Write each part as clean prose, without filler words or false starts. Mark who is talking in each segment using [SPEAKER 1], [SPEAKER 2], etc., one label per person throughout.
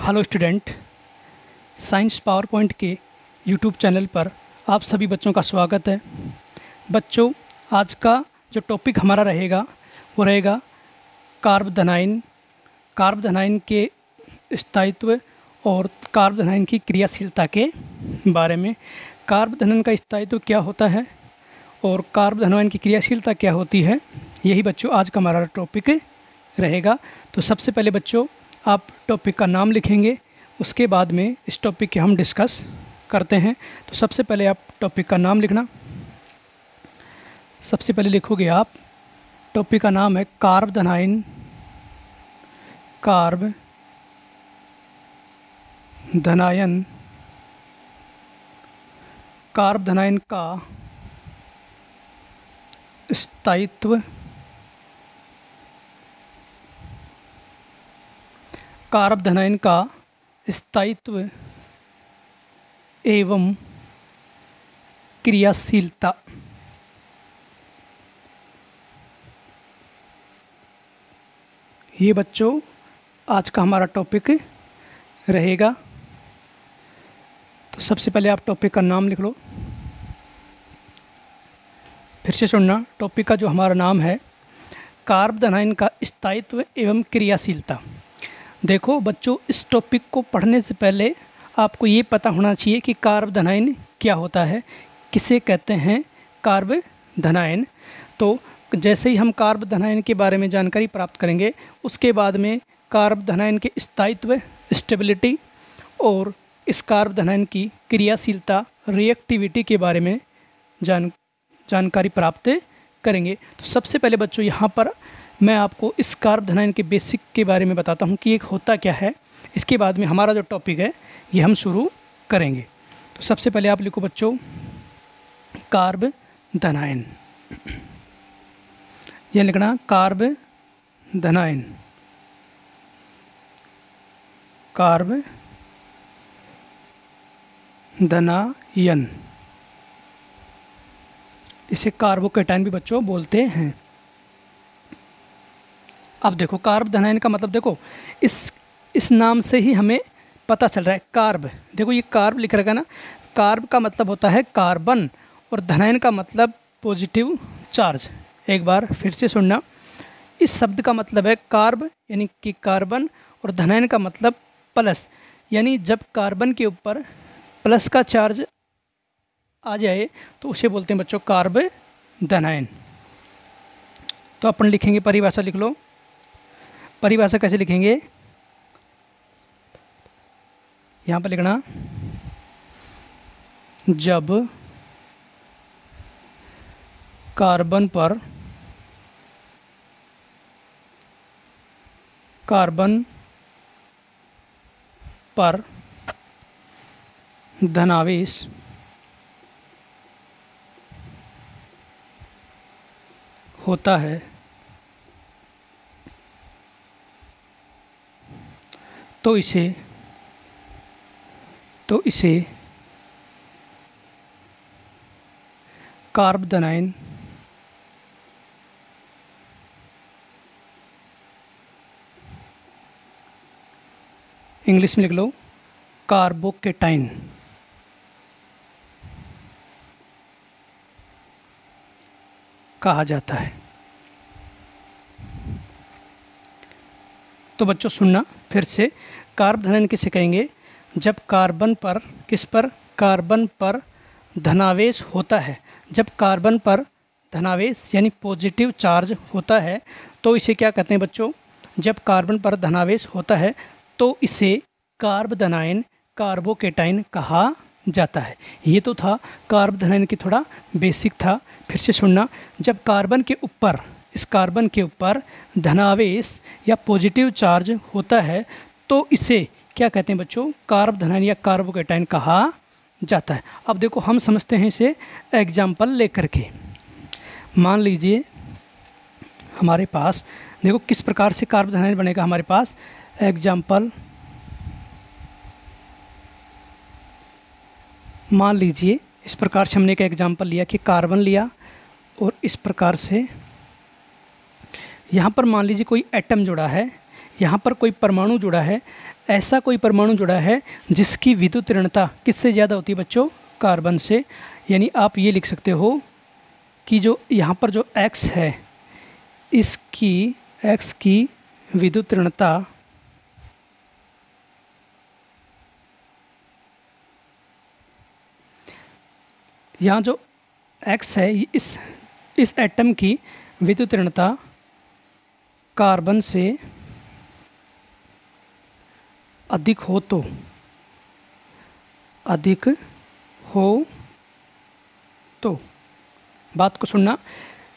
[SPEAKER 1] Hello student, science power point के YouTube channel पर आप सभी बच्चों का स्वागत है। बच्चों, आज का जो टॉपिक हमारा रहेगा वो रहेगा कार्बोदनाइन। कार्बोदनाइन के स्थायित्व और कार्बोदनाइन की क्रियाशीलता के बारे में। कार्बोदनाइन का स्थायित्व क्या होता है और कार्बोदनाइन की क्रियाशीलता क्या होती है, यही बच्चों आज का हमारा टॉपिक रहेगा। तो सबसे पहले बच्चों आप टॉपिक का नाम लिखेंगे, उसके बाद में इस टॉपिक के हम डिस्कस करते हैं। तो सबसे पहले आप टॉपिक का नाम लिखना। सबसे पहले लिखोगे आप, टॉपिक का नाम है कार्बोदनाइन। कार्बोदनाइन, कार्बोदनाइन का स्थायित्व, कार्बोदनाइन का स्थायित्व एवं क्रियाशीलता। ये बच्चों आज का हमारा टॉपिक रहेगा। तो सबसे पहले आप टॉपिक का नाम लिख लो। फिर से सुनना, टॉपिक का जो हमारा नाम है कार्बोदनाइन का स्थायित्व एवं क्रियाशीलता। देखो बच्चों, इस टॉपिक को पढ़ने से पहले आपको ये पता होना चाहिए कि कार्बोदनाइन क्या होता है, किसे कहते हैं कार्बोदनाइन। तो जैसे ही हम कार्बोदनाइन के बारे में जानकारी प्राप्त करेंगे, उसके बाद में कार्बोदनाइन के स्थायित्व, स्टेबिलिटी और इस कार्बोदनाइन की क्रियाशीलता, रिएक्टिविटी के बारे में जानकारी प्राप्त करेंगे। तो सबसे पहले बच्चों यहाँ पर मैं आपको इस कार्बोदनाइन के बेसिक के बारे में बताता हूँ कि एक होता क्या है। इसके बाद में हमारा जो टॉपिक है ये हम शुरू करेंगे। तो सबसे पहले आप लिखो बच्चों कार्बोदनाइन। यह लिखना कार्बोदनाइन। कार्बोदनाइन, इसे कार्बोकेटाइन भी बच्चों बोलते हैं। अब देखो कार्बोदनाइन का मतलब, देखो इस नाम से ही हमें पता चल रहा है। कार्ब, देखो ये कार्ब लिख रखा है ना। कार्ब का मतलब होता है कार्बन और धनाइन का मतलब पॉजिटिव चार्ज। एक बार फिर से सुनना, इस शब्द का मतलब है कार्ब यानी कि कार्बन और धनाइन का मतलब प्लस, यानी जब कार्बन के ऊपर प्लस का चार्ज आ जाए तो उसे बोलते हैं बच्चों कार्बोदनाइन। तो अपन लिखेंगे, परिभाषा लिख लो। परिभाषा कैसे लिखेंगे, यहाँ पर लिखना, जब कार्बन पर धनावेश होता है तो इसे कार्बोदनाइन इंग्लिश में लिख लो कार्बोकेटाइन कहा जाता है। तो बच्चों सुनना फिर से, कार्बोदनाइन किसे कहेंगे, जब कार्बन पर, किस पर, कार्बन पर धनावेश होता है। जब कार्बन पर धनावेश यानी पॉजिटिव चार्ज होता है तो इसे क्या कहते हैं बच्चों, जब कार्बन पर धनावेश होता है तो इसे कार्बोदनाइन, कार्बोकेटाइन कहा जाता है। ये तो था कार्बोदनाइन की थोड़ा बेसिक था। फिर से सुनना, जब कार्बन के ऊपर, इस कार्बन के ऊपर धनावेश या पॉजिटिव चार्ज होता है तो इसे क्या कहते हैं बच्चों, कार्बोदनाइन या कार्बोकेटाइन कहा जाता है। अब देखो हम समझते हैं इसे एग्जाम्पल लेकर के। मान लीजिए हमारे पास, देखो किस प्रकार से कार्बोदनाइन बनेगा हमारे पास। एग्जाम्पल, मान लीजिए इस प्रकार से हमने एक एग्जाम्पल लिया कि कार्बन लिया और इस प्रकार से यहाँ पर मान लीजिए कोई एटम जुड़ा है यहाँ पर कोई परमाणु जुड़ा है, ऐसा कोई परमाणु जुड़ा है जिसकी विद्युत ऋणता किससे ज़्यादा होती है बच्चों? कार्बन से। यानी आप ये लिख सकते हो कि जो यहाँ पर जो X है, इसकी X की विद्युत ऋणता यहाँ जो X है, इस एटम की विद्युत ऋणता कार्बन से अधिक हो तो बात को सुनना।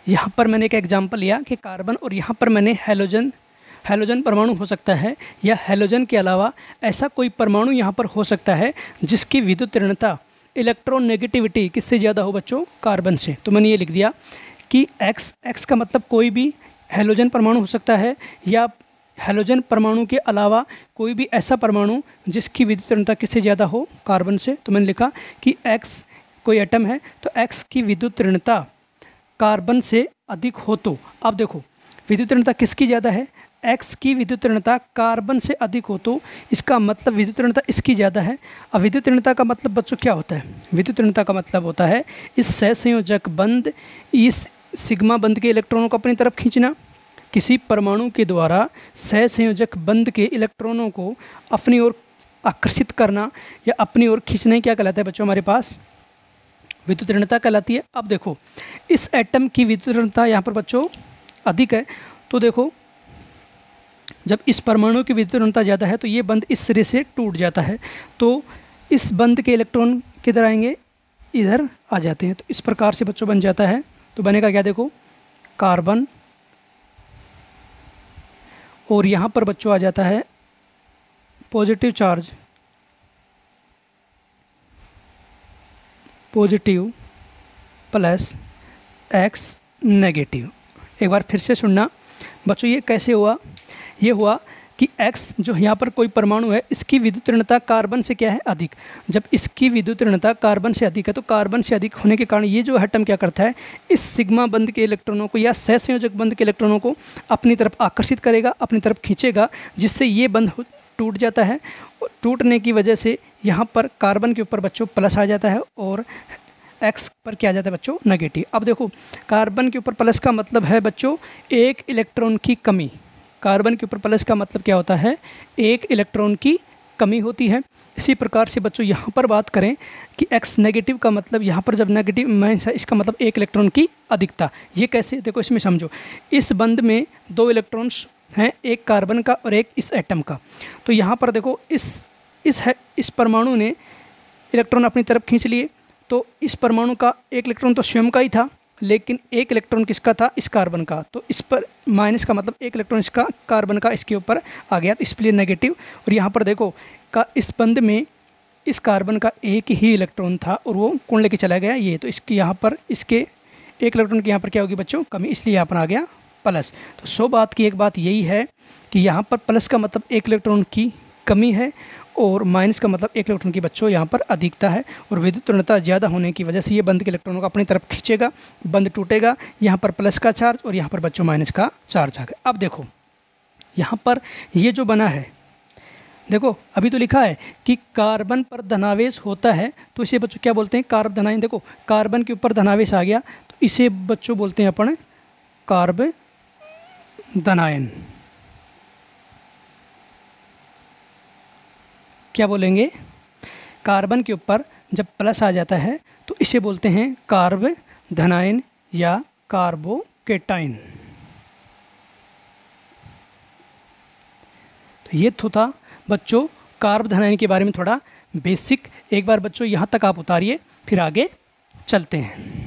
[SPEAKER 1] यहाँ पर मैंने एक एग्जांपल लिया कि कार्बन, और यहाँ पर मैंने हैलोजन परमाणु हो सकता है, या हैलोजन के अलावा ऐसा कोई परमाणु यहाँ पर हो सकता है जिसकी विद्युत ऋणता इलेक्ट्रॉन नेगेटिविटी किससे ज़्यादा हो बच्चों? कार्बन से। तो मैंने ये लिख दिया कि X का मतलब कोई भी हैलोजन परमाणु हो सकता है, या हैलोजन परमाणु के अलावा कोई भी ऐसा परमाणु जिसकी विद्युत ऋणता किससे ज़्यादा हो? कार्बन से। तो मैंने लिखा कि X कोई एटम है तो X की विद्युत ऋणता कार्बन से अधिक हो तो, अब देखो विद्युत ऋणता किसकी ज़्यादा है? X की विद्युत ऋणता कार्बन से अधिक हो तो इसका मतलब विद्युत ऋणता इसकी ज़्यादा है। अब विद्युत ऋणता का मतलब बच्चों क्या होता है? विद्युत ऋणता का मतलब होता है इस सहसंयोजक बंध, इस सिग्मा बंध के इलेक्ट्रॉनों को अपनी तरफ खींचना। किसी परमाणु के द्वारा सहसंयोजक बंध के इलेक्ट्रॉनों को अपनी ओर आकर्षित करना या अपनी ओर खींचना क्या कहलाता है बच्चों? हमारे पास विद्युत ऋणता कहलाती है। अब देखो इस एटम की विद्युत ऋणता यहाँ पर बच्चों अधिक है, तो देखो जब इस परमाणु की विद्युत ऋणता ज़्यादा है तो ये बंध इस सिरे से टूट जाता है, तो इस बंध के इलेक्ट्रॉन किधर आएंगे? इधर आ जाते हैं। तो इस प्रकार से बच्चों बन जाता है। तो बनेगा क्या? देखो कार्बन, और यहाँ पर बच्चों आ जाता है positive charge, positive plus X negative. एक बार फिर से सुनना बच्चों, ये कैसे हुआ? ये हुआ कि X जो यहाँ पर कोई परमाणु है, इसकी विद्युत ऋणता कार्बन से क्या है? अधिक। जब इसकी विद्युत ऋणता कार्बन से अधिक है तो कार्बन से अधिक होने के कारण ये जो एटम क्या करता है? इस सिग्मा बंध के इलेक्ट्रॉनों को या सहसंयोजक बंध के इलेक्ट्रॉनों को अपनी तरफ आकर्षित करेगा, अपनी तरफ खींचेगा, जिससे ये बंध टूट जाता है। और टूटने की वजह से यहाँ पर कार्बन के ऊपर बच्चों प्लस आ जाता है और X पर क्या आ जाता है बच्चों? नेगेटिव। अब देखो कार्बन के ऊपर प्लस का मतलब है बच्चों एक इलेक्ट्रॉन की कमी। कार्बन के ऊपर प्लस का मतलब क्या होता है? एक इलेक्ट्रॉन की कमी होती है। इसी प्रकार से बच्चों यहाँ पर बात करें कि X नेगेटिव का मतलब यहाँ पर जब नेगेटिव में इसका मतलब एक इलेक्ट्रॉन की अधिकता। ये कैसे? देखो इसमें समझो, इस बंध में दो इलेक्ट्रॉन्स हैं, एक कार्बन का और एक इस एटम का। तो यहाँ पर देखो इस परमाणु ने इलेक्ट्रॉन अपनी तरफ खींच लिए, तो इस परमाणु का एक इलेक्ट्रॉन तो स्वयं का ही था, लेकिन एक इलेक्ट्रॉन किसका था? इस कार्बन का। तो इस पर माइनस का मतलब एक इलेक्ट्रॉन इसका कार्बन का इसके ऊपर आ गया, तो इसलिए नेगेटिव। और यहाँ पर देखो का इस बंध में इस कार्बन का एक ही इलेक्ट्रॉन था और वो कौन लेके चला गया? ये। तो इसके यहाँ पर इसके एक इलेक्ट्रॉन की यहाँ पर क्या होगी बच्चों? कमी, इसलिए यहाँ पर आ गया प्लस। तो 100 बात की एक बात यही है कि यहाँ पर प्लस का मतलब एक इलेक्ट्रॉन की कमी है और माइनस का मतलब एक इलेक्ट्रॉन की बच्चों यहाँ पर अधिकता है। और विद्युत ऋणता ज़्यादा होने की वजह से ये बंध के इलेक्ट्रॉनों को अपनी तरफ खींचेगा, बंध टूटेगा, यहाँ पर प्लस का चार्ज और यहाँ पर बच्चों माइनस का चार्ज आ गया। अब देखो यहाँ पर ये जो बना है, देखो अभी तो लिखा है कि कार्बन पर धनावेश होता है, तो इसे बच्चों क्या बोलते हैं? कार्ब धनायन। देखो कार्बन के ऊपर धनावेश आ गया तो इसे बच्चों बोलते हैं अपन कार्ब धनायन। क्या बोलेंगे? कार्बन के ऊपर जब प्लस आ जाता है तो इसे बोलते हैं कार्ब धनायन या कार्बोकेटाइन। तो ये तो था बच्चों कार्ब धनायन के बारे में थोड़ा बेसिक। एक बार बच्चों यहाँ तक आप उतारिए, फिर आगे चलते हैं।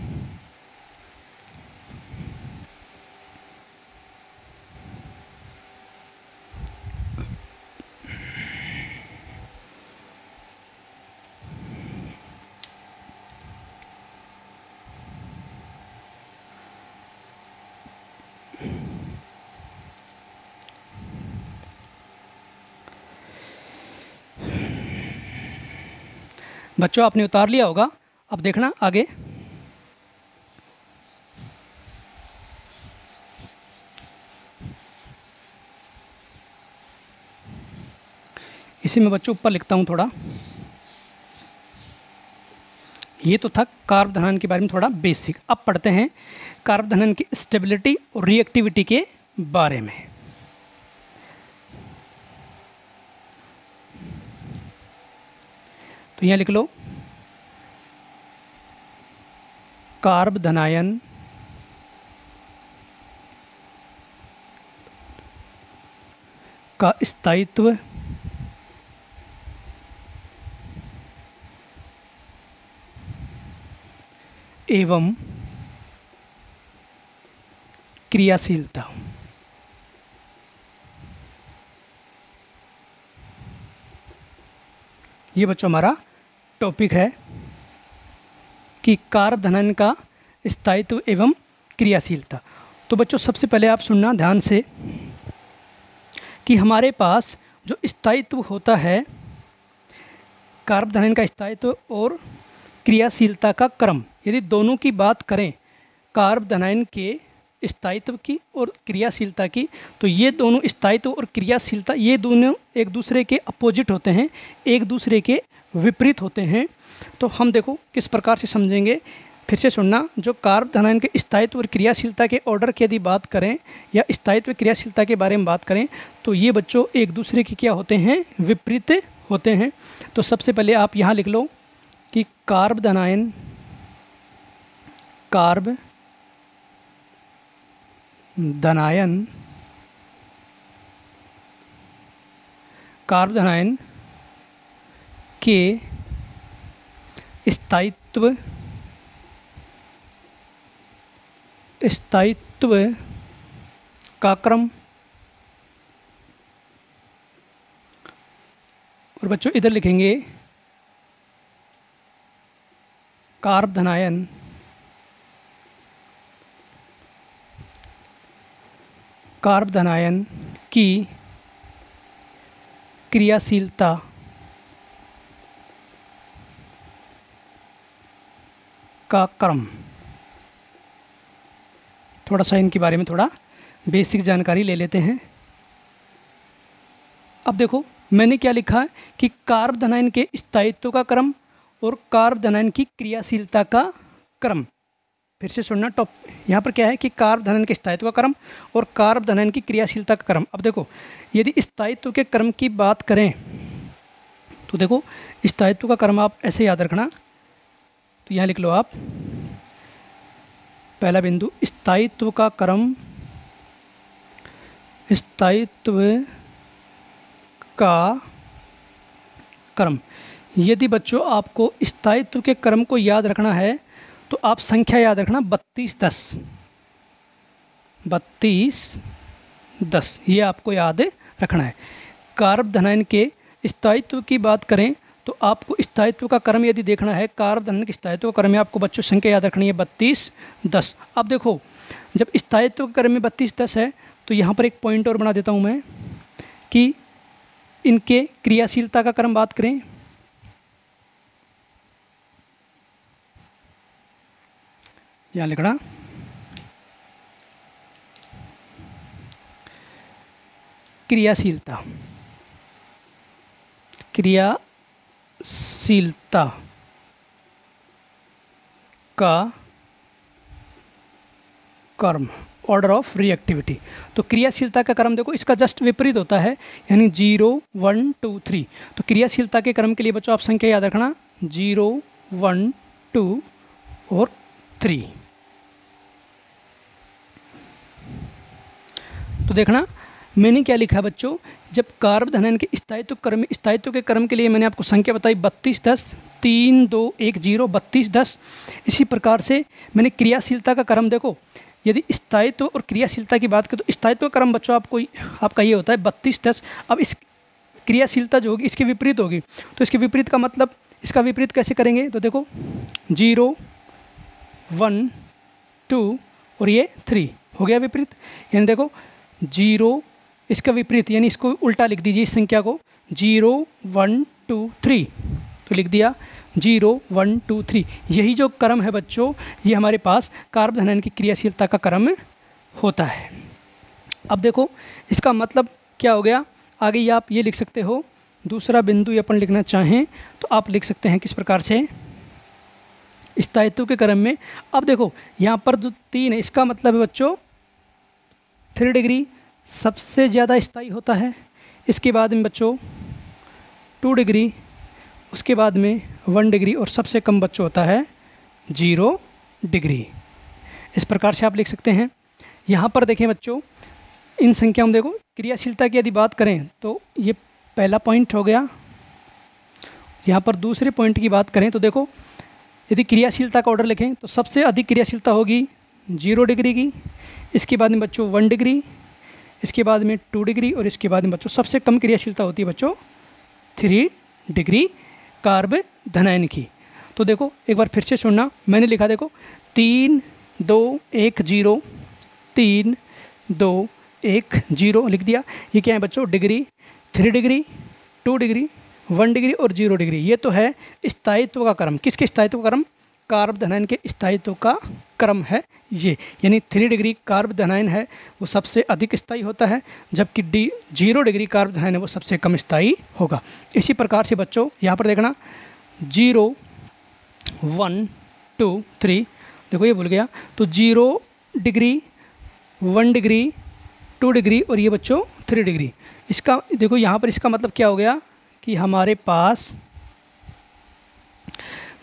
[SPEAKER 1] बच्चों आपने उतार लिया होगा, अब देखना आगे। इसे मैं बच्चों ऊपर लिखता हूँ थोड़ा। ये तो था कार्ब धनायन के बारे में थोड़ा बेसिक। अब पढ़ते हैं कार्ब धनायन की स्टेबिलिटी और रिएक्टिविटी के बारे में। तो यहाँ लिख लो, कार्ब धनायन का स्थायित्व एवं क्रियाशीलता। ये बच्चों हमारा टॉपिक है कि कार्ब धनायन का स्थायित्व एवं क्रियाशीलता। तो बच्चों सबसे पहले आप सुनना ध्यान से कि हमारे पास जो स्थायित्व होता है, कार्ब धनायन का स्थायित्व और क्रियाशीलता का क्रम, यदि दोनों की बात करें, कार्ब धनायन के स्थायित्व की और क्रियाशीलता की, तो ये दोनों स्थायित्व और क्रियाशीलता ये दोनों एक दूसरे के अपोजिट होते हैं, एक दूसरे के विपरीत होते हैं। तो हम देखो किस प्रकार से समझेंगे, फिर से सुनना। जो कार्ब धनायन के स्थायित्व और क्रियाशीलता के ऑर्डर की यदि बात करें या स्थायित्व क्रियाशीलता के बारे में बात करें, तो ये बच्चों एक दूसरे के क्या होते हैं, विपरीत होते हैं। तो सबसे पहले आप यहाँ लिख लो कि कार्ब धनायन के स्थायित्व का क्रम, और बच्चों इधर लिखेंगे कार्ब धनायन की क्रियाशीलता का क्रम। थोड़ा सा इनके बारे में थोड़ा बेसिक जानकारी ले लेते हैं। अब देखो मैंने क्या लिखा है कि कार्ब धनायन के स्थायित्व का क्रम और कार्ब धनायन की क्रियाशीलता का क्रम। फिर से सुनना, टॉप यहाँ पर क्या है कि कार्ब धनायन के स्थायित्व का क्रम और कार्ब धनायन की क्रियाशीलता का क्रम। अब देखो यदि स्थायित्व के क्रम की बात करें तो देखो स्थायित्व का क्रम आप ऐसे याद रखना। तो यहाँ लिख लो आप, पहला बिंदु स्थायित्व का क्रम, स्थायित्व का क्रम। यदि बच्चों आपको स्थायित्व के क्रम को याद रखना है तो आप संख्या याद रखना 3210 ये आपको याद रखना है। कार्ब धनायन के स्थायित्व की बात करें तो आपको स्थायित्व का क्रम यदि देखना है, कार्ब धनायन के स्थायित्व का क्रम में आपको बच्चों संख्या याद रखनी है 3210। अब देखो जब स्थायित्व के क्रम में 3210 है तो यहाँ पर एक पॉइंट और बना देता हूँ मैं कि इनके क्रियाशीलता का क्रम बात करें, यहाँ लिखना क्रियाशीलता का क्रम, ऑर्डर ऑफ रिएक्टिविटी। तो क्रियाशीलता का क्रम देखो इसका जस्ट विपरीत होता है, यानी 0 1 2 3। तो क्रियाशीलता के क्रम के लिए बच्चों आप संख्या याद रखना 0 1 2 और 3। तो देखना मैंने क्या लिखा बच्चों, जब कार्ब धनायन के स्थायित्व के क्रम के लिए मैंने आपको संख्या बताई 3210 3 2 1 0 3210। इसी प्रकार से मैंने क्रियाशीलता का क्रम देखो, यदि स्थायित्व और क्रियाशीलता की बात करें तो स्थायित्व का क्रम बच्चों आपका ये होता है 3210। अब इस क्रियाशीलता जो होगी इसके विपरीत होगी, तो इसके विपरीत का मतलब इसका विपरीत कैसे करेंगे, तो देखो 0 1 2 और ये 3 हो गया विपरीत। यानी देखो 0 इसका विपरीत, यानी इसको उल्टा लिख दीजिए इस संख्या को 0 1 2 3, तो लिख दिया 0 1 2 3। यही जो क्रम है बच्चों ये हमारे पास कार्ब धनायन की क्रियाशीलता का क्रम होता है। अब देखो इसका मतलब क्या हो गया, आगे ये आप ये लिख सकते हो दूसरा बिंदु ये अपन लिखना चाहें तो आप लिख सकते हैं किस प्रकार से, स्थायित्व के क्रम में। अब देखो यहाँ पर जो 3 है इसका मतलब है बच्चों 3 डिग्री सबसे ज़्यादा स्थायी होता है, इसके बाद में बच्चों 2 डिग्री, उसके बाद में 1 डिग्री और सबसे कम बच्चों होता है 0 डिग्री। इस प्रकार से आप लिख सकते हैं। यहाँ पर देखें बच्चों इन संख्याओं में देखो क्रियाशीलता की यदि बात करें तो ये पहला पॉइंट हो गया। यहाँ पर दूसरे पॉइंट की बात करें तो देखो यदि क्रियाशीलता का ऑर्डर लिखें तो सबसे अधिक क्रियाशीलता होगी 0 डिग्री की, इसके बाद में बच्चों 1 डिग्री, इसके बाद में 2 डिग्री और इसके बाद में बच्चों सबसे कम क्रियाशीलता होती है बच्चों 3 डिग्री कार्ब धनायन की। तो देखो एक बार फिर से सुनना, मैंने लिखा देखो 3 2 1 0, 3 2 1 0 लिख दिया। ये क्या है बच्चों डिग्री, 3 डिग्री, 2 डिग्री, 1 डिग्री और 0 डिग्री। ये तो है स्थायित्व का क्रम। किसके स्थायित्व का क्रम? कार्ब धनायन के स्थायित्व का क्रम है ये, यानी 3 डिग्री कार्ब धनायन है वो सबसे अधिक स्थायी होता है, जबकि 0 डिग्री कार्ब धनायन है वो सबसे कम स्थायी होगा। इसी प्रकार से बच्चों यहाँ पर देखना 0 1 2 3, देखो ये भूल गया, तो 0 डिग्री, 1 डिग्री, 2 डिग्री और ये बच्चों 3 डिग्री। इसका देखो यहाँ पर इसका मतलब क्या हो गया कि हमारे पास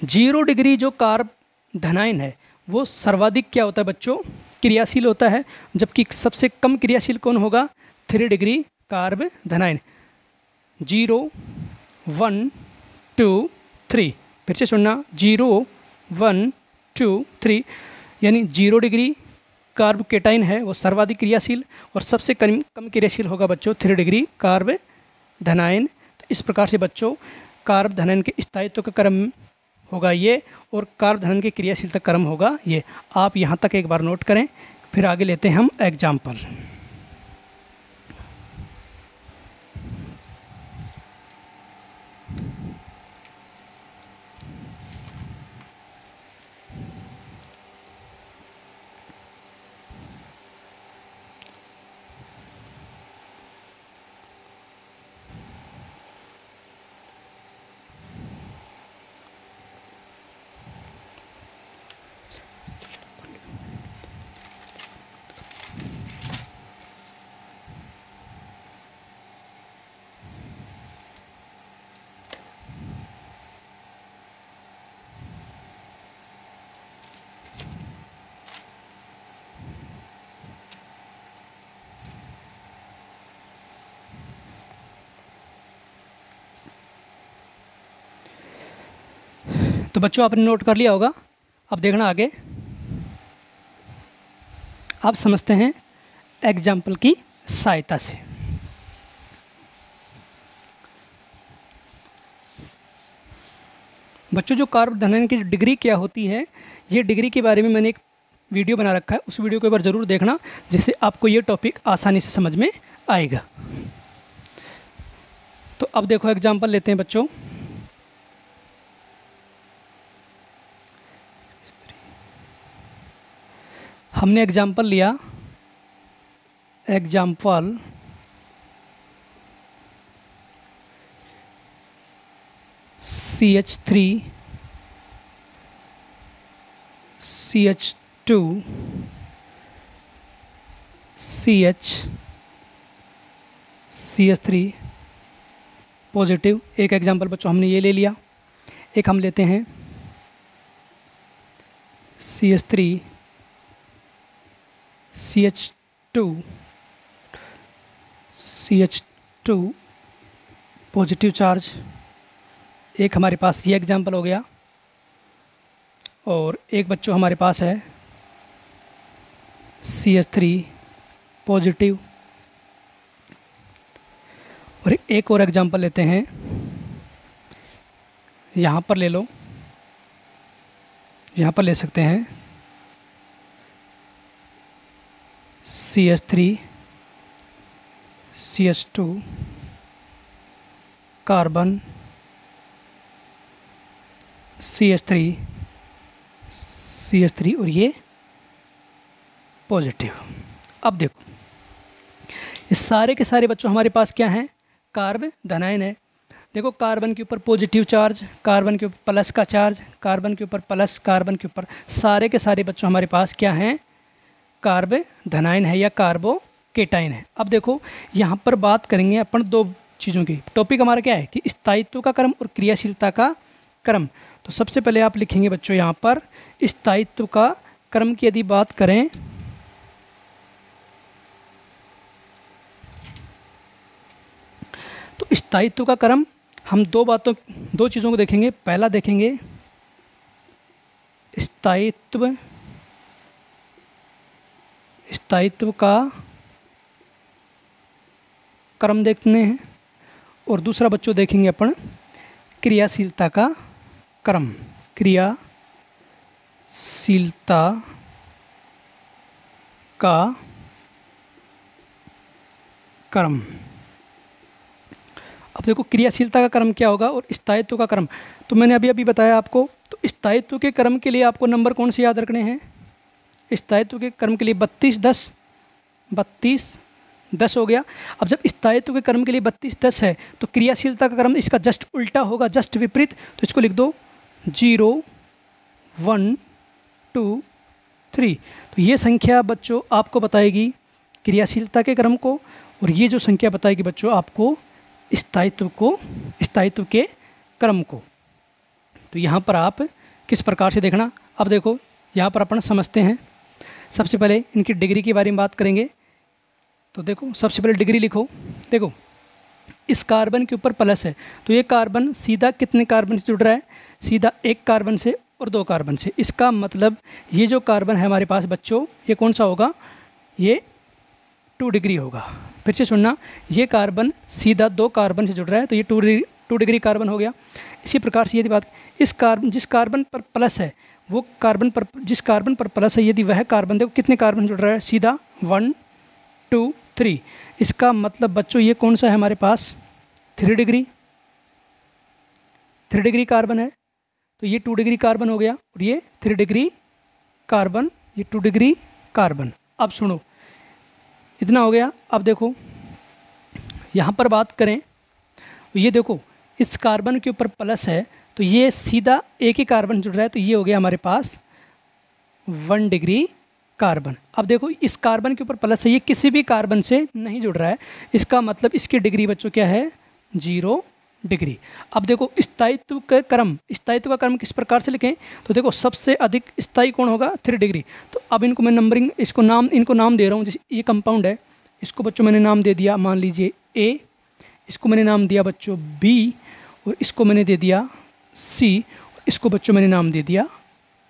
[SPEAKER 1] 0 डिग्री जो कार्ब धनायन है वो सर्वाधिक क्या होता है बच्चों क्रियाशील होता है, जबकि सबसे कम क्रियाशील कौन होगा? 3 डिग्री कार्ब धनायन। 0 1 2 3, फिर से सुनना 0 1 2 3, यानी 0 डिग्री कार्ब केटाइन है वो सर्वाधिक क्रियाशील और सबसे कम क्रियाशील होगा बच्चों 3 डिग्री कार्ब धनायन। तो इस प्रकार से बच्चों कार्ब धनायन के स्थायित्व का क्रम होगा ये और कार्ब धनायन की क्रियाशीलता क्रम होगा ये। आप यहाँ तक एक बार नोट करें, फिर आगे लेते हैं हम एग्जाम्पल। तो बच्चों आपने नोट कर लिया होगा। अब देखना आगे, आप समझते हैं एग्जाम्पल की सहायता से। बच्चों जो कार्ब धनायन की डिग्री क्या होती है, ये डिग्री के बारे में मैंने एक वीडियो बना रखा है, उस वीडियो को एक बार ज़रूर देखना, जिससे आपको ये टॉपिक आसानी से समझ में आएगा। तो अब देखो एग्जाम्पल लेते हैं बच्चों। हमने एग्जाम्पल लिया, example CH3 CH2 CH3 positive. एक एग्जाम्पल बच्चों हमने ये ले लिया। एक हम लेते हैं CH3 CH2 पॉजिटिव चार्ज। एक हमारे पास ये एग्जाम्पल हो गया और एक बच्चों हमारे पास है CH3 पॉजिटिव। और एक और एग्जाम्पल लेते हैं, यहाँ पर ले लो, यहाँ पर ले सकते हैं CH3 CH2 कार्बन CH3 और ये पॉजिटिव। अब देखो इस सारे के सारे बच्चों हमारे पास क्या हैं? कार्ब धनायन है। देखो कार्बन के ऊपर पॉजिटिव चार्ज, कार्बन के ऊपर प्लस का चार्ज, कार्बन के ऊपर प्लस, कार्बन के ऊपर, सारे के सारे बच्चों हमारे पास क्या हैं, कार्बोधनाइन है या कार्बोकेटाइन है। अब देखो यहाँ पर बात करेंगे अपन दो चीज़ों की। टॉपिक हमारा क्या है कि स्थायित्व का क्रम और क्रियाशीलता का क्रम। तो सबसे पहले आप लिखेंगे बच्चों यहाँ पर स्थायित्व का क्रम की यदि बात करें तो स्थायित्व का क्रम हम दो चीज़ों को देखेंगे। पहला देखेंगे स्थायित्व का क्रम देखते हैं, और दूसरा बच्चों देखेंगे अपन क्रियाशीलता का क्रम। क्रियाशीलता का क्रम। अब देखो क्रियाशीलता का क्रम क्या होगा और स्थायित्व का क्रम। तो मैंने अभी बताया आपको। तो स्थायित्व के क्रम के लिए आपको नंबर कौन से याद रखने हैं? स्थायित्व के क्रम के लिए 32 10 हो गया। अब जब स्थायित्व के क्रम के लिए 32 10 है तो क्रियाशीलता का क्रम इसका जस्ट उल्टा होगा, जस्ट विपरीत। तो इसको लिख दो 0 1 2 3। तो ये संख्या बच्चों आपको बताएगी क्रियाशीलता के क्रम को, और ये जो संख्या बताएगी बच्चों आपको स्थायित्व के क्रम को। तो यहाँ पर आप किस प्रकार से देखना। अब देखो यहाँ पर अपन समझते हैं। सबसे पहले इनकी डिग्री के बारे में बात करेंगे। तो देखो सबसे पहले डिग्री लिखो। देखो इस कार्बन के ऊपर प्लस है तो ये कार्बन सीधा कितने कार्बन से जुड़ रहा है? सीधा एक कार्बन से और दो कार्बन से। इसका मतलब ये जो कार्बन है हमारे पास बच्चों, ये कौन सा होगा? ये 2 डिग्री होगा। फिर से सुनना, ये कार्बन सीधा दो कार्बन से जुड़ रहा है तो ये 2 डिग्री कार्बन हो गया। इसी प्रकार से यदि बात जिस कार्बन पर प्लस है वो जिस कार्बन पर प्लस है यदि वह कार्बन देखो कितने कार्बन जुड़ रहा है? सीधा 1 2 3। इसका मतलब बच्चों ये कौन सा है हमारे पास? 3 डिग्री कार्बन है। तो ये 2 डिग्री कार्बन हो गया और ये 3 डिग्री कार्बन, ये 2 डिग्री कार्बन। अब सुनो, इतना हो गया। अब देखो यहाँ पर बात करें तो ये देखो इस कार्बन के ऊपर प्लस है तो ये सीधा एक ही कार्बन जुड़ रहा है तो ये हो गया हमारे पास 1 डिग्री कार्बन। अब देखो इस कार्बन के ऊपर प्लस है, ये किसी भी कार्बन से नहीं जुड़ रहा है। इसका मतलब इसकी डिग्री बच्चों क्या है? 0 डिग्री। अब देखो स्थायित्व का क्रम किस प्रकार से लिखें? तो देखो सबसे अधिक स्थायी कौन होगा? 3 डिग्री। तो अब इनको मैं नंबरिंग इनको नाम दे रहा हूँ। जैसे ये कंपाउंड है, इसको बच्चों मैंने नाम दे दिया, मान लीजिए A, इसको मैंने नाम दिया बच्चों B, और इसको मैंने दे दिया C, और इसको बच्चों मैंने नाम दे दिया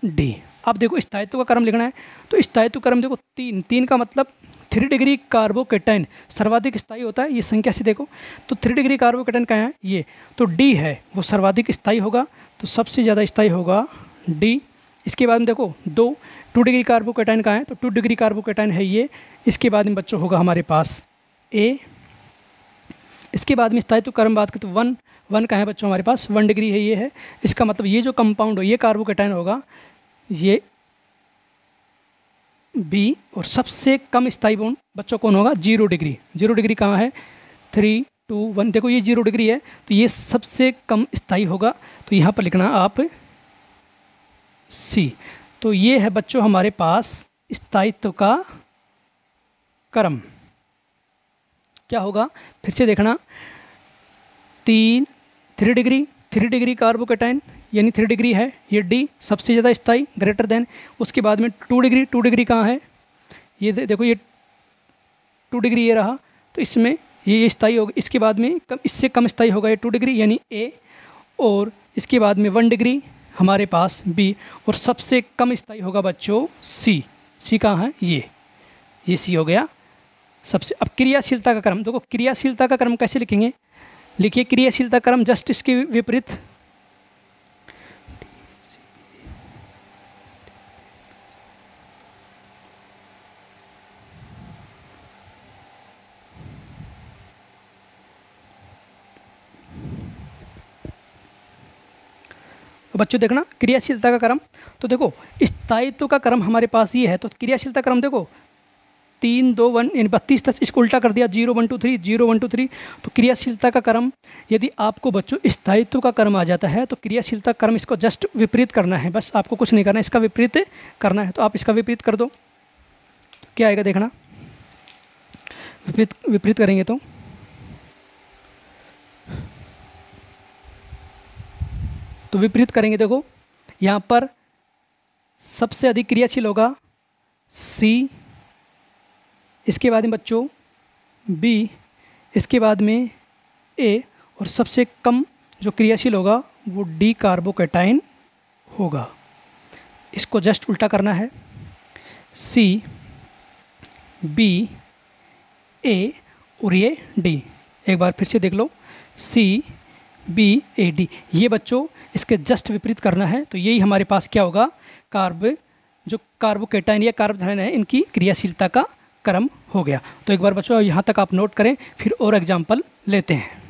[SPEAKER 1] D। अब देखो स्थायित्व का क्रम लिखना है तो स्थायित्व क्रम देखो 3 का मतलब 3 डिग्री कार्बोकेटाइन सर्वाधिक स्थायी होता है। ये संख्या से देखो तो 3 डिग्री कार्बोकेटाइन कहाँ है? ये तो D है, वो सर्वाधिक स्थायी होगा। तो सबसे ज़्यादा स्थायी होगा D। इसके बाद में देखो 2 डिग्री कार्बोकेटाइन कहाँ है? तो 2 डिग्री कार्बोकेटाइन है ये। इसके बाद में बच्चों होगा हमारे पास A। इसके बाद में स्थायित्व क्रम बात करें तो 1 कहाँ है बच्चों? हमारे पास 1 डिग्री है, ये है। इसका मतलब ये जो कंपाउंड हो ये कार्बोकेटाइन होगा, ये B। और सबसे कम स्थायी बॉन्ड बच्चों कौन होगा? 0 डिग्री। 0 डिग्री कहाँ है? 3 2 1। देखो ये 0 डिग्री है तो ये सबसे कम स्थायी होगा। तो यहाँ पर लिखना आप C। तो ये है बच्चों हमारे पास स्थायित्व का क्रम। क्या होगा? फिर से देखना, 3 डिग्री कार्बोकेटाइन यानी 3 डिग्री है, ये D सबसे ज़्यादा स्थायी ग्रेटर देन। उसके बाद में 2 डिग्री कहाँ है? ये देखो ये 2 डिग्री ये रहा, तो इसमें ये स्थायी होगा। इसके बाद में इससे कम स्थायी होगा ये 2 डिग्री यानी A, और इसके बाद में 1 डिग्री हमारे पास B, और सबसे कम स्थायी होगा बच्चों C कहाँ है? ये C हो गया सबसे। अब क्रियाशीलता का क्रम देखो, क्रियाशीलता का क्रम कैसे लिखेंगे? लिखिए क्रियाशीलता क्रम जस्ट इसके विपरीत। तो बच्चों देखना क्रियाशीलता का क्रम, तो देखो स्थायित्व का क्रम हमारे पास ये है। तो क्रियाशीलता क्रम देखो 3 2 1 यानी 32 तक इसको उल्टा कर दिया, 0 1 2 3 0 1 2 3। तो क्रियाशीलता का क्रम यदि आपको बच्चों स्थायित्व का क्रम आ जाता है तो क्रियाशीलता क्रम इसको जस्ट विपरीत करना है, बस आपको कुछ नहीं करना है, इसका विपरीत करना है। तो आप इसका विपरीत कर दो तो क्या आएगा देखना, विपरीत करेंगे तो विपरीत करेंगे। देखो यहाँ पर सबसे अधिक क्रियाशील होगा C, इसके बाद में बच्चों B, इसके बाद में A, और सबसे कम जो क्रियाशील होगा वो D कार्बोकैटायन होगा। इसको जस्ट उल्टा करना है, C B A और ये D। एक बार फिर से देख लो, C B A D, ये बच्चों इसके जस्ट विपरीत करना है। तो यही हमारे पास क्या होगा, जो कार्बोकैटायन या कार्बोधन है इनकी क्रियाशीलता का क्रम हो गया। तो एक बार बच्चों यहाँ तक आप नोट करें, फिर और एग्जाम्पल लेते हैं।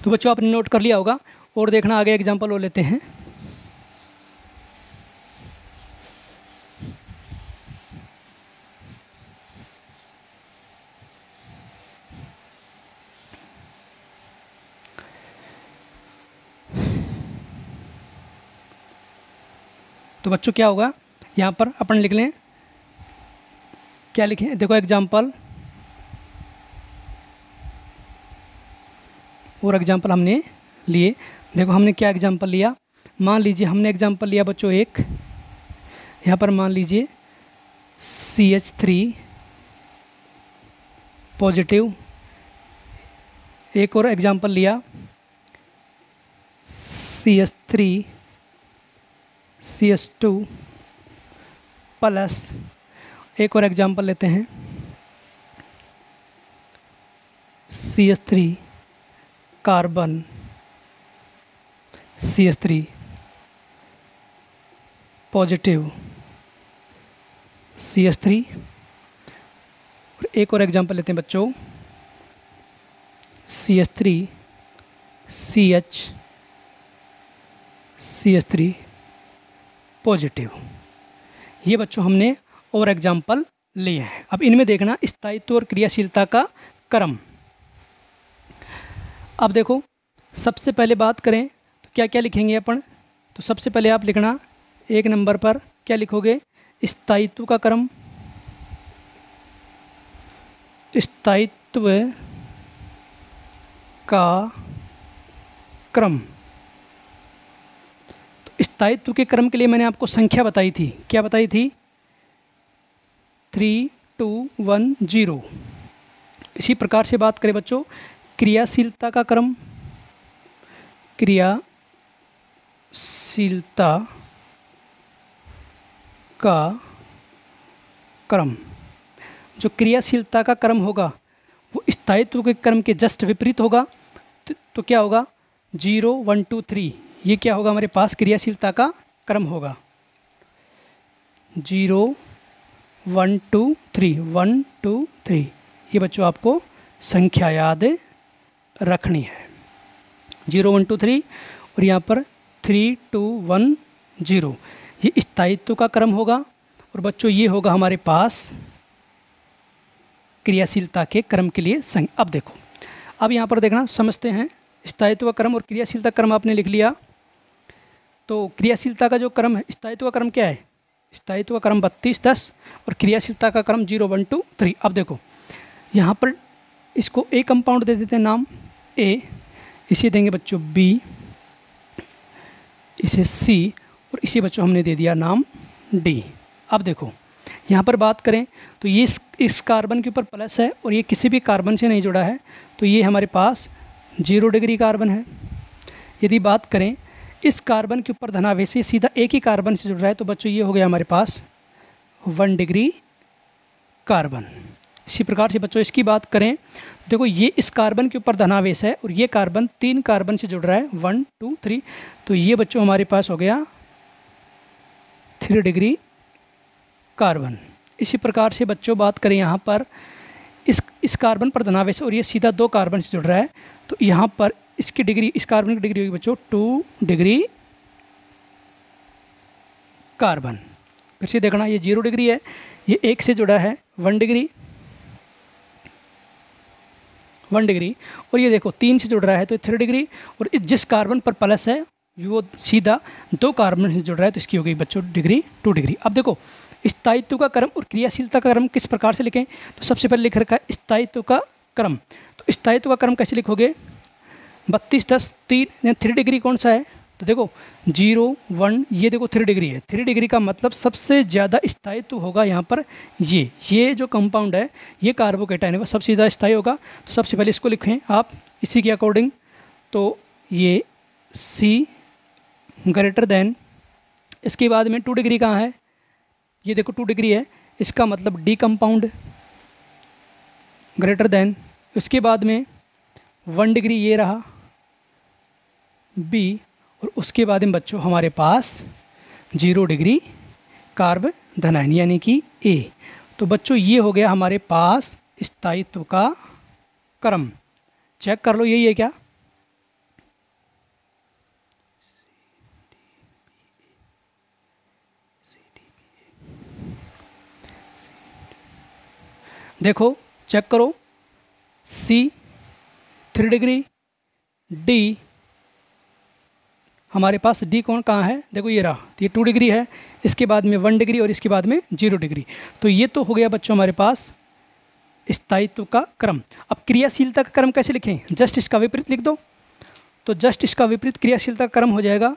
[SPEAKER 1] तो बच्चों आपने नोट कर लिया होगा, और देखना आगे एग्जाम्पल और लेते हैं। तो बच्चों क्या होगा, यहाँ पर अपन लिख लें, क्या लिखें, देखो एग्जाम्पल और एग्जाम्पल हमने लिए। देखो हमने क्या एग्जाम्पल लिया, मान लीजिए हमने एग्जाम्पल लिया बच्चों एक, यहाँ पर मान लीजिए CH3 पॉजिटिव। एक और एग्जाम्पल लिया CH3 CH2 प्लस। एक और एग्जाम्पल लेते हैं CH3 carbon CH3 positive CH3। और एक और एग्जांपल लेते हैं बच्चों CH3 CH3 पॉजिटिव। ये बच्चों हमने और एग्जांपल लिए हैं। अब इनमें देखना स्थायित्व और क्रियाशीलता का क्रम। अब देखो सबसे पहले बात करें तो क्या क्या लिखेंगे अपन, तो सबसे पहले आप लिखना एक नंबर पर क्या लिखोगे, स्थायित्व का क्रम। स्थायित्व का क्रम। तो स्थायित्व के क्रम के लिए मैंने आपको संख्या बताई थी, क्या बताई थी, 3 2 1 0। इसी प्रकार से बात करें बच्चों क्रियाशीलता का क्रम। क्रियाशीलता का क्रम, जो क्रियाशीलता का क्रम होगा वो स्थायित्व के क्रम के जस्ट विपरीत होगा। तो क्या होगा 0 1 2 3, ये क्या होगा हमारे पास क्रियाशीलता का क्रम होगा 0 1 2 3 1 2 3। ये बच्चों आपको संख्या याद रखनी है, 0 1 2 3 और यहाँ पर 3 2 1 0। ये स्थायित्व का क्रम होगा। और बच्चों ये होगा हमारे पास क्रियाशीलता के क्रम के लिए संख्या। अब देखो, अब यहाँ पर देखना समझते हैं, स्थायित्व का क्रम और क्रियाशीलता क्रम आपने लिख लिया। तो क्रियाशीलता का जो क्रम है, स्थायित्व का क्रम क्या है, स्थायित्व का क्रम 32 10 और क्रियाशीलता का क्रम 0 1 2 3। अब देखो यहाँ पर इसको ए कंपाउंड दे देते हैं नाम ए, इसे देंगे बच्चों बी, इसे सी और इसे बच्चों हमने दे दिया नाम डी। अब देखो यहाँ पर बात करें तो ये इस कार्बन के ऊपर प्लस है और ये किसी भी कार्बन से नहीं जुड़ा है, तो ये हमारे पास 0 डिग्री कार्बन है। यदि बात करें इस कार्बन के ऊपर धनावेश से सीधा एक ही कार्बन से जुड़ रहा है, तो बच्चों ये हो गया हमारे पास 1 डिग्री कार्बन। इसी प्रकार से बच्चों इसकी बात करें, देखो ये इस कार्बन के ऊपर धनावेश है और ये कार्बन 3 कार्बन से जुड़ रहा है, 1 2 3, तो ये बच्चों हमारे पास हो गया 3 डिग्री कार्बन। इसी प्रकार से बच्चों बात करें यहाँ पर इस कार्बन पर धनावेश और ये सीधा 2 कार्बन से जुड़ रहा है, तो यहाँ पर इसकी डिग्री, इस कार्बन की डिग्री होगी बच्चों 2 डिग्री कार्बन। फिर से देखना, ये 0 डिग्री है, ये 1 से जुड़ा है 1 डिग्री, 1 डिग्री, और ये देखो 3 से जुड़ रहा है तो 3 डिग्री, और जिस कार्बन पर प्लस है वो सीधा 2 कार्बन से जुड़ रहा है, तो इसकी हो गई बच्चों डिग्री 2 डिग्री। अब देखो स्थायित्व का क्रम और क्रियाशीलता का क्रम किस प्रकार से लिखें, तो सबसे पहले लिख रखा है स्थायित्व का क्रम। तो स्थायित्व का क्रम कैसे लिखोगे, 32 10 3, 3 डिग्री कौन सा है, तो देखो 0 1, ये देखो 3 डिग्री है, 3 डिग्री का मतलब सबसे ज़्यादा स्थायित्व होगा यहाँ पर ये जो कंपाउंड है, ये कार्बोकेटाइन है, वो सबसे ज़्यादा स्थायी होगा। तो सबसे पहले इसको लिखें आप इसी के अकॉर्डिंग, तो ये C ग्रेटर देन, इसके बाद में 2 डिग्री कहाँ है, ये देखो 2 डिग्री है, इसका मतलब D कंपाउंड ग्रेटर देन, उसके बाद में 1 डिग्री ये रहा B, और उसके बाद में बच्चों हमारे पास 0 डिग्री कार्बोधनाइन यानी कि A। तो बच्चों ये हो गया हमारे पास स्थायित्व का क्रम। चेक कर लो यही है क्या, देखो चेक करो, C 3 डिग्री, D हमारे पास D कौन कहाँ है, देखो ये रहा, तो ये 2 डिग्री है, इसके बाद में 1 डिग्री और इसके बाद में 0 डिग्री। तो ये तो हो गया बच्चों हमारे पास स्थायित्व का क्रम। अब क्रियाशीलता का क्रम कैसे लिखें, जस्ट इसका विपरीत लिख दो, तो जस्ट इसका विपरीत क्रियाशीलता का क्रम हो जाएगा।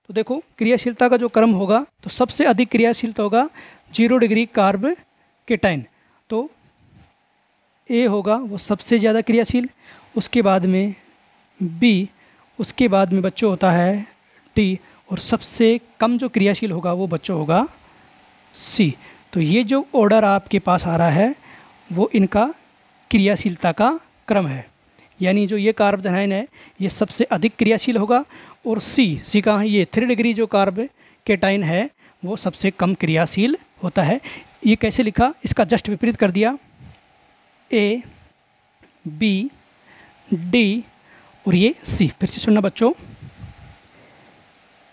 [SPEAKER 1] तो देखो क्रियाशीलता का जो क्रम होगा, तो सबसे अधिक क्रियाशीलता होगा 0 डिग्री कार्बोकेटाइन, तो A होगा वो सबसे ज़्यादा क्रियाशील, उसके बाद में B, उसके बाद में बच्चों होता है D, और सबसे कम जो क्रियाशील होगा वो बच्चों होगा C। तो ये जो ऑर्डर आपके पास आ रहा है वो इनका क्रियाशीलता का क्रम है, यानी जो ये कार्बोधनाइन है ये सबसे अधिक क्रियाशील होगा, और C कहाँ है, ये 3 डिग्री जो कार्बोकेटाइन है वो सबसे कम क्रियाशील होता है। ये कैसे लिखा, इसका जस्ट विपरीत कर दिया, A B D और ये C। फिर से सुनना बच्चों,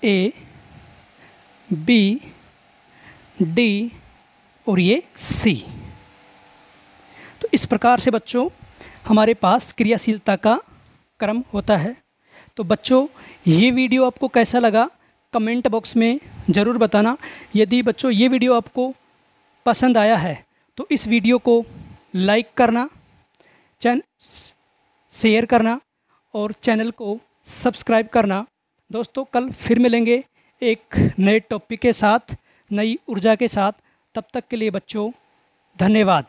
[SPEAKER 1] A B D और ये C। तो इस प्रकार से बच्चों हमारे पास क्रियाशीलता का क्रम होता है। तो बच्चों ये वीडियो आपको कैसा लगा कमेंट बॉक्स में ज़रूर बताना। यदि बच्चों ये वीडियो आपको पसंद आया है तो इस वीडियो को लाइक करना, शेयर करना और चैनल को सब्सक्राइब करना। दोस्तों कल फिर मिलेंगे एक नए टॉपिक के साथ, नई ऊर्जा के साथ। तब तक के लिए बच्चों धन्यवाद।